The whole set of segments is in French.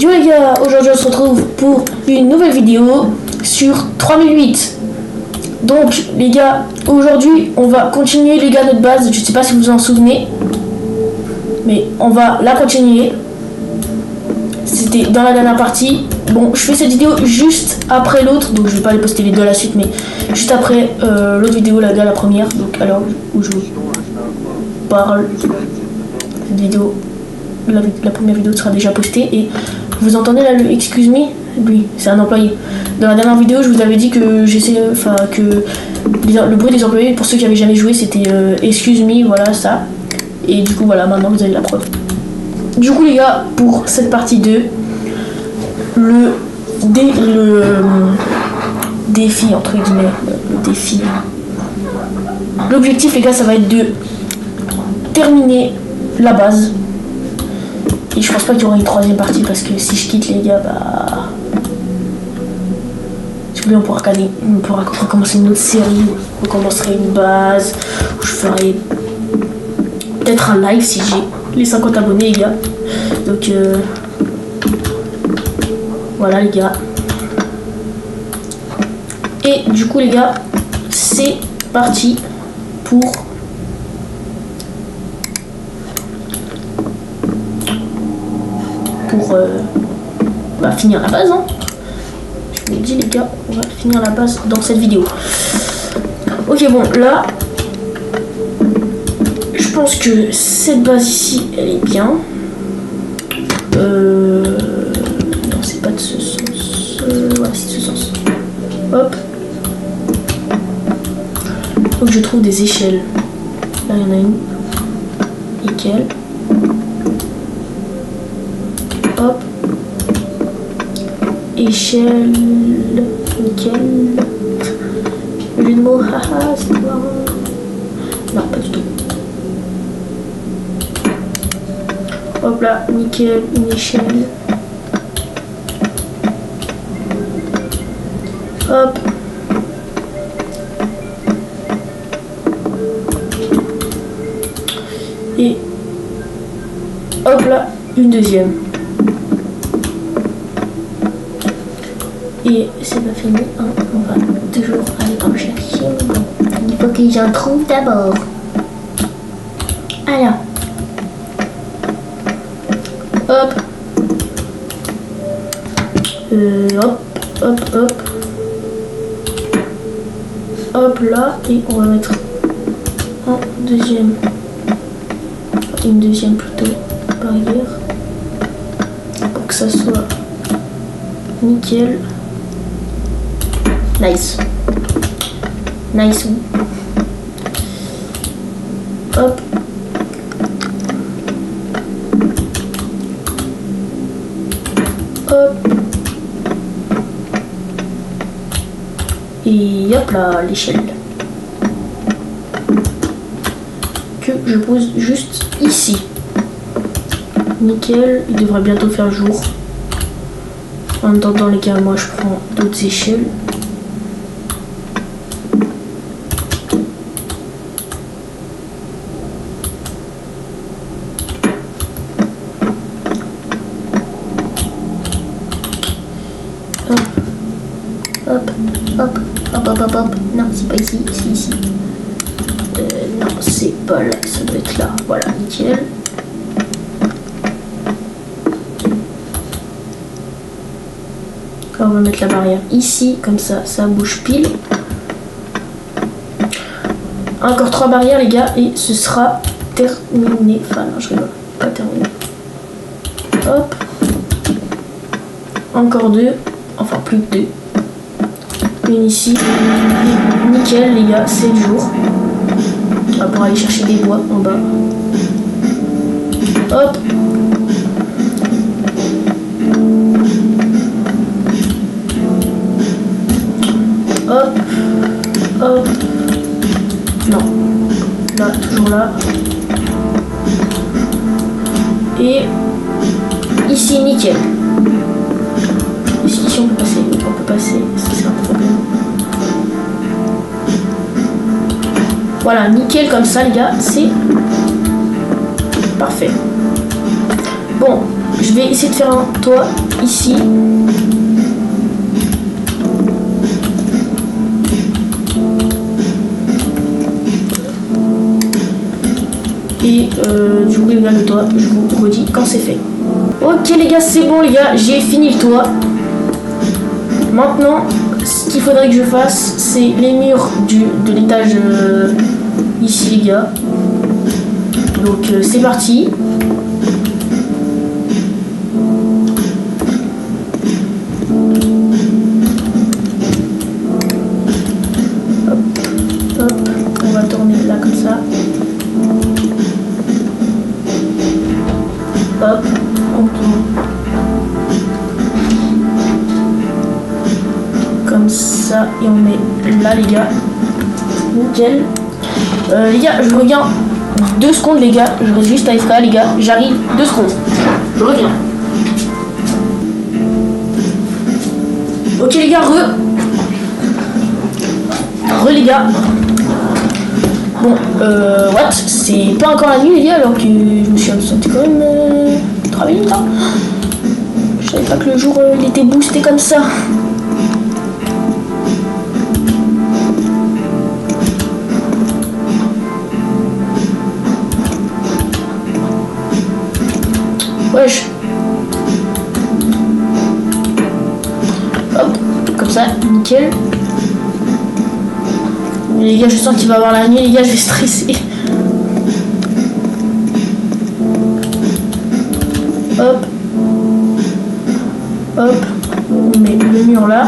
Yo les gars, aujourd'hui on se retrouve pour une nouvelle vidéo sur 3008. Donc les gars, aujourd'hui on va continuer les gars notre base, je sais pas si vous vous en souvenez, mais on va la continuer. C'était dans la dernière partie. Bon, je fais cette vidéo juste après l'autre, donc je vais pas les poster les deux à la suite, mais juste après l'autre vidéo, la première, donc alors où je vous parle. Cette vidéo, la première vidéo sera déjà postée et vous entendez là le excuse me, lui c'est un employé. Dans la dernière vidéo je vous avais dit que j'essayais, enfin que le bruit des employés, pour ceux qui avaient jamais joué, c'était excuse me, voilà ça. Et du coup voilà, maintenant vous avez la preuve. Du coup les gars, pour cette partie 2, le défi entre guillemets, le défi, l'objectif les gars, ça va être de terminer la base. Et je pense pas qu'il y aura une troisième partie parce que si je quitte les gars, bah si vous voulez, on pourra recommencer une autre série, on recommencerait une base, où je ferai peut-être un live si j'ai les 50 abonnés les gars. Donc voilà les gars. Et du coup les gars, c'est parti pour finir la base, hein. Je vous l'ai dit les gars, on va finir la base dans cette vidéo. Ok, bon là je pense que cette base ici elle est bien. Non, c'est pas de ce sens. Ouais, c'est de ce sens. Hop. Faut que je trouve des échelles. Là il y en a une. Nickel. Hop. Échelle. Nickel. Le jeu de mots, haha, c'est marrant. Non, pas du tout. Hop là, nickel, une échelle. Hop. Et hop là, une deuxième. Et c'est pas fini, hein. On va toujours aller en chercher. Bon, il faut que j'en trouve d'abord. Alors. Hop. Hop, hop, hop. Hop là, et on va mettre en deuxième. Une deuxième plutôt barrière. Pour que ça soit nickel. Nice. Nice. Hop. Hop. Et hop là, l'échelle. Que je pose juste ici. Nickel, il devrait bientôt faire jour. En attendant les gars, moi je prends d'autres échelles. Hop, hop, hop, hop, hop, hop. Non, c'est pas ici, c'est ici. Non, c'est pas là, ça doit être là. Voilà, nickel. On va mettre la barrière ici, comme ça, ça bouge pile. Encore 3 barrières les gars, et ce sera terminé. Enfin non, je rigole, pas terminé. Hop. Encore 2, enfin plus que 2. Une ici. Nickel les gars, c'est le jour. On va pouvoir aller chercher des bois en bas. Hop. Hop. Hop. Non. Là, toujours là. Et ici, nickel. Ici, on peut passer, c'est un problème. Voilà, nickel comme ça les gars, c'est parfait. Bon, je vais essayer de faire un toit ici. Et du coup les gars, le toit, je vous redis quand c'est fait. Ok les gars, c'est bon les gars, j'ai fini le toit. Maintenant, ce qu'il faudrait que je fasse, c'est les murs de l'étage ici les gars. Donc c'est parti. Hop, hop, on va tourner là comme ça. Hop, on tourne. Comme ça, et on met là les gars. Nickel. Les gars, je reviens 2 secondes les gars. Je reste juste AFK les gars. J'arrive 2 secondes. Je reviens. Ok les gars, re les gars. Bon, what? C'est pas encore la nuit les gars, alors que je me suis absenté quand même 3 minutes hein. Je savais pas que le jour il était boosté comme ça. Wesh. Hop, comme ça, nickel. Mais les gars, je sens qu'il va y avoir la nuit, les gars, je vais stresser. Hop. Hop. On met le mur là.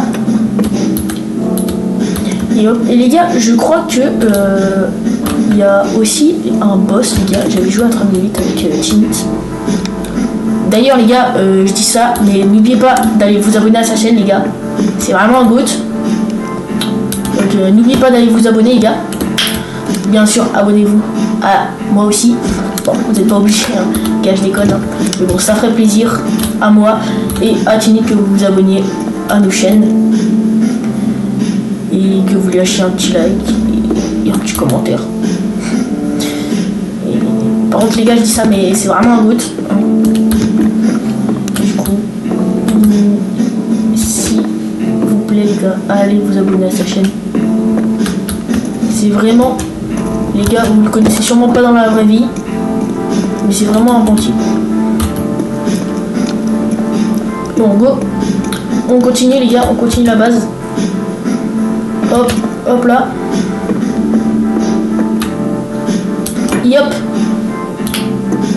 Et hop. Et les gars, je crois que il y a aussi un boss, les gars. J'avais joué à 38 avec Timit. D'ailleurs les gars, je dis ça, mais n'oubliez pas d'aller vous abonner à sa chaîne les gars. C'est vraiment un goût. Donc n'oubliez pas d'aller vous abonner les gars. Bien sûr, abonnez-vous à moi aussi. Bon, vous n'êtes pas obligés, hein. Gars, je déconne. Hein. Mais bon, ça ferait plaisir à moi et à Tini que vous vous abonniez à nos chaînes. Et que vous lâchiez un petit like et un petit commentaire. Et, par contre les gars, je dis ça, mais c'est vraiment un goût. Hein. Les gars, allez vous abonner à sa chaîne. C'est vraiment, les gars, vous le connaissez sûrement pas dans la vraie vie, mais c'est vraiment un bon type. Bon, go. On continue les gars, on continue la base. Hop, hop là. Yop.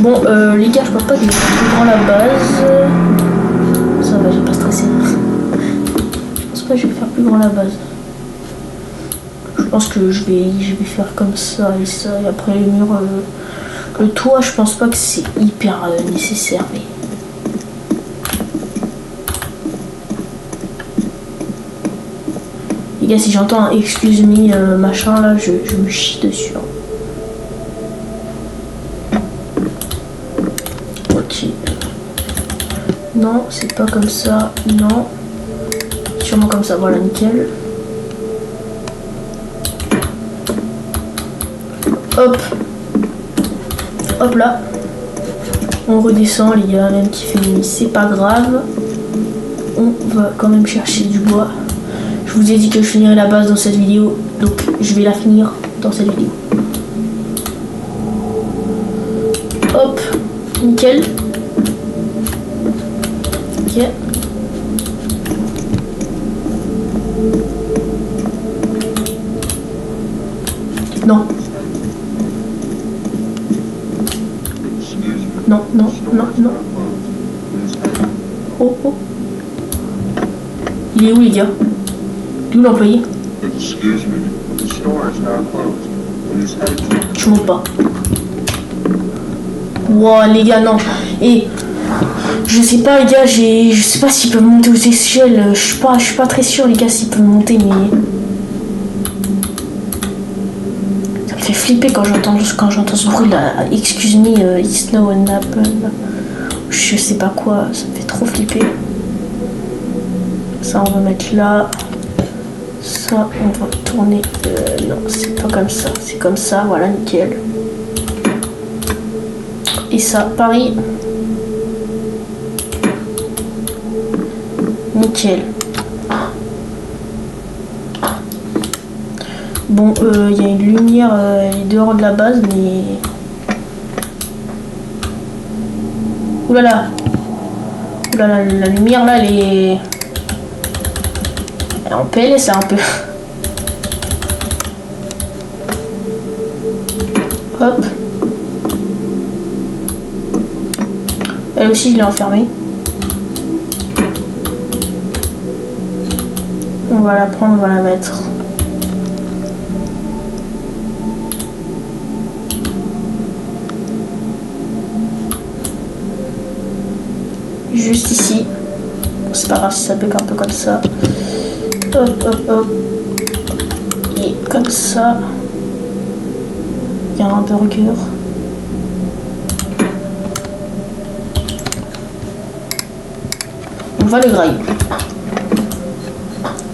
Bon, les gars, je pense pas que je vais prendre la base. Ça va, j'ai pas stressé. Je vais faire plus grand la base. Je pense que je vais faire comme ça et ça, et après les murs, le toit, je pense pas que c'est hyper nécessaire, mais les gars, si j'entends un excuse me machin là, je me chie dessus. Ok. Non, c'est pas comme ça, non. Sûrement comme ça, voilà, nickel. Hop. Hop là. On redescend les gars, même qui fait nuit, c'est pas grave. On va quand même chercher du bois. Je vous ai dit que je finirais la base dans cette vidéo, donc je vais la finir dans cette vidéo. Hop. Nickel. Ok. Non. Non, non, non, non. Oh, oh. Il est où les gars? D'où l'employé? Tu montes pas. Wow les gars, non. Et je sais pas les gars, je sais pas s'ils peuvent monter aux échelles. Je suis pas très sûr les gars s'ils peuvent monter, mais ça me fait flipper quand j'entends ce bruit là. Excuse me, it's no one happen. Je sais pas quoi, ça me fait trop flipper. Ça on va mettre là. Ça on va tourner. Non, c'est pas comme ça, c'est comme ça, voilà, nickel. Et ça, pareil. Nickel. Bon, il y a une lumière elle est dehors de la base, mais... Oulala. Oulala, la lumière là, elle est en PLS là un peu. Hop. Elle aussi, je l'ai enfermée. On va la prendre, on va la mettre. Juste ici. C'est pas grave si ça bug un peu comme ça. Hop, hop, hop. Et comme ça. Il y a un burger. On va le grailler.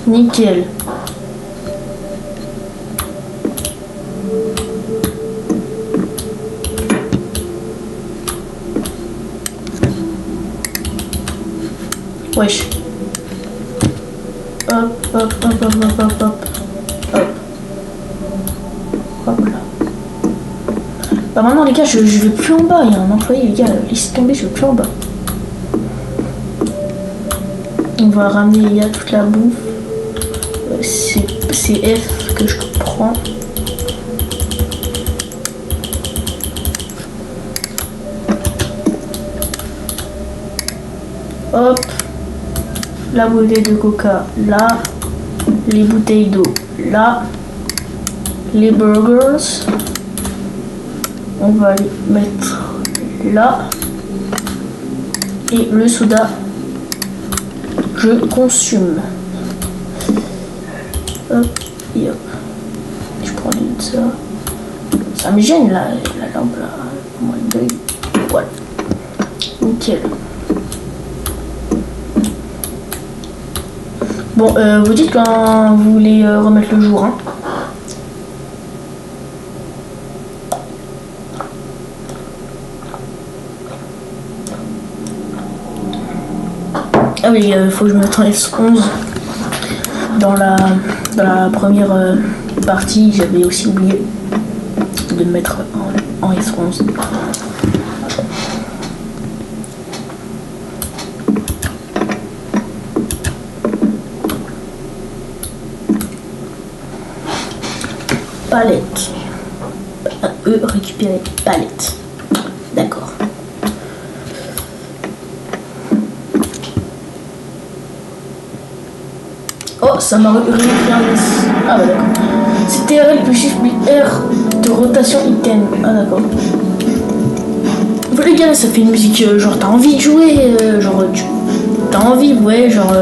Nickel. Wesh. Hop, hop, hop, hop, hop, hop, hop. Hop. Hop là. Bah maintenant les gars, je vais plus en bas. Il y a un employé, les gars, laissez tomber, je vais plus en bas. On va ramener les gars toute la bouffe. C'est F que je prends. Hop. La bouteille de coca là, les bouteilles d'eau là, les burgers, on va les mettre là, et le soda, je consume. Hop, et hop. Je prends de ça. Ça me gêne là, la lampe là, moins de... Voilà. Nickel. Bon, vous dites quand vous voulez remettre le jour, hein. Ah oui, il faut que je mette en S11. Dans la première partie, j'avais aussi oublié de me mettre en S11. Palette. Récupérer palette. D'accord. Oh, ça m'a récupéré un S. Ah bah d'accord. C'était RL plus Shift plus R de rotation item. Ah d'accord. Les gars, ça fait une musique genre t'as envie de jouer, genre t'as envie, ouais, genre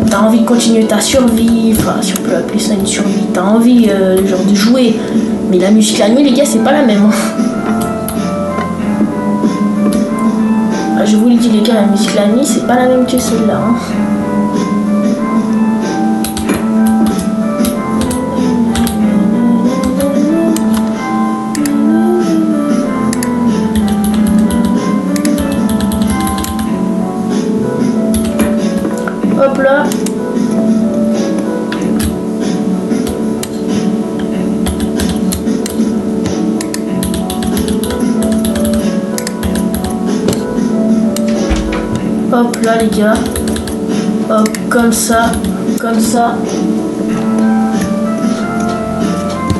t'as envie de continuer ta survie, enfin si on peut appeler ça une survie, t'as envie genre de jouer, mais la musique la nuit les gars c'est pas la même. Ah, je vous le dis les gars, la musique la nuit c'est pas la même que celle-là. Hein. Hop là. Hop là les gars. Hop, comme ça. Comme ça.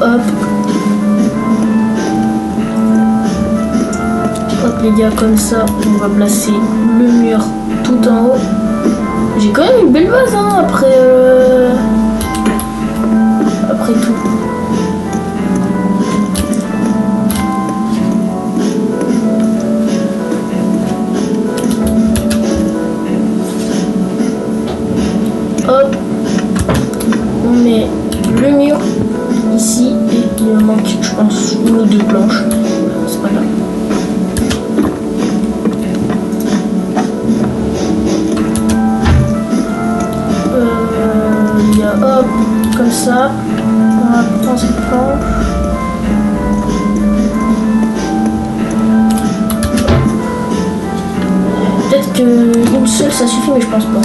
Hop. Hop les gars, comme ça. On va placer le mur tout en haut. J'ai quand même une belle base hein, après tout. Hop, on met le mur ici et il me manque je pense une ou deux planches. C'est pas grave. Hop, comme ça, on va prendre cette planche. Peut-être qu'une seule ça suffit, mais je pense pas.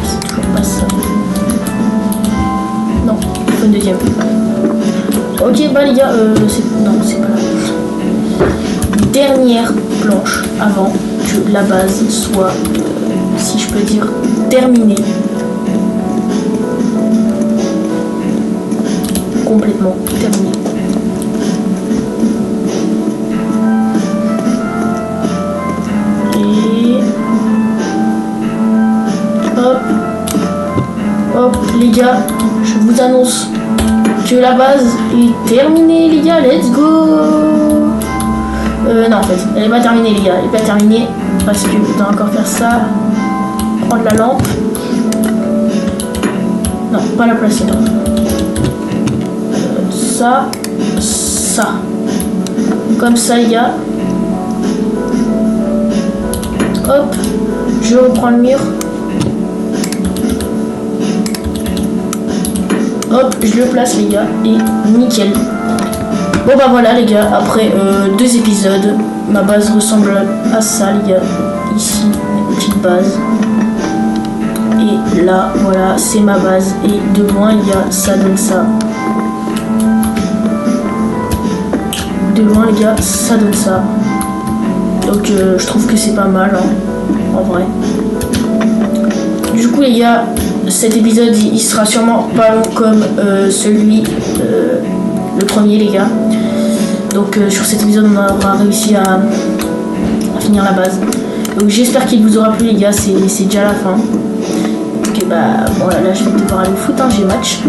C'est toujours pas ça. Non, il faut une deuxième. Ok, bah les gars, non, c'est pas là. Dernière planche avant que la base soit, si je peux dire, terminée. Complètement terminée. Et hop, hop, les gars, je vous annonce que la base est terminée, les gars. Let's go. Non, en fait, elle est pas terminée, les gars. Elle est pas terminée parce que je dois encore faire ça. Prendre la lampe. Non, pas la placer là. Ça. Comme ça, les gars. Hop, je reprends le mur. Hop, je le place, les gars, et nickel. Bon bah voilà, les gars, après 2 épisodes, ma base ressemble à ça, les gars. Ici, une petite base. Et là, voilà, c'est ma base. Et de loin, les gars, ça donne ça. De loin, les gars, ça donne ça. Donc je trouve que c'est pas mal, hein, en vrai. Du coup, les gars, cet épisode il sera sûrement pas long comme celui le premier, les gars. Donc sur cet épisode on aura réussi à finir la base. Donc j'espère qu'il vous aura plu, les gars. C'est déjà la fin. Ok, bah voilà, là je vais devoir aller au foot, hein, j'ai match.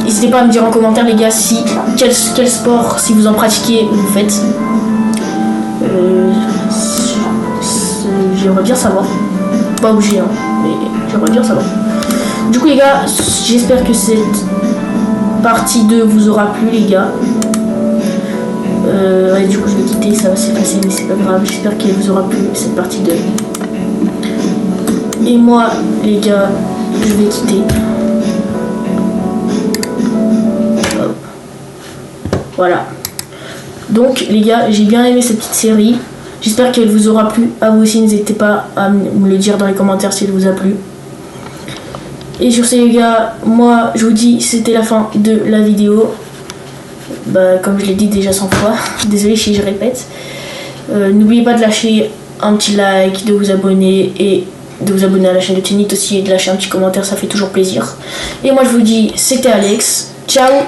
N'hésitez pas à me dire en commentaire, les gars, si quel sport, si vous en pratiquez, vous faites. J'aimerais bien savoir. Pas obligé, hein, mais j'aimerais bien savoir. Du coup, les gars, j'espère que cette partie 2 vous aura plu, les gars. Ouais, du coup, je vais quitter, ça va s'effacer, mais c'est pas grave. J'espère qu'elle vous aura plu, cette partie 2. Et moi, les gars, je vais quitter. Hop. Voilà. Donc, les gars, j'ai bien aimé cette petite série. J'espère qu'elle vous aura plu. À vous aussi, n'hésitez pas à me le dire dans les commentaires si elle vous a plu. Et sur ce, les gars, moi, je vous dis, c'était la fin de la vidéo. Bah, comme je l'ai dit déjà 100 fois. Désolé si je répète. N'oubliez pas de lâcher un petit like, de vous abonner et de vous abonner à la chaîne de Teenit aussi et de lâcher un petit commentaire, ça fait toujours plaisir. Et moi, je vous dis, c'était Alex. Ciao!